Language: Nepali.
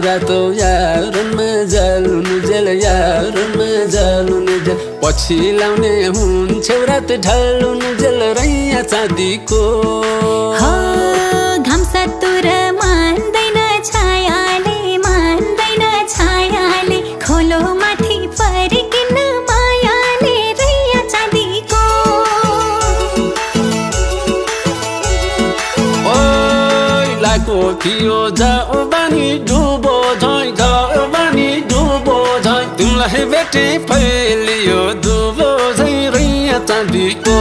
रातो यारमा जालुन जेल यारमा जालुन जेल पछि लाउने हुन्छ रात ढालुन जेल रैया चाँदीको घाम सतुर मान्दैन छायाले खोलो माथि परिकिन मायाले रैया चाँदीको ओइ लाको थियो जाऊ बानी डुबो झै जाऊ बानी डुबो झै तिमीलाई भेटे फैलियो डुबो झै रैया चाँदीको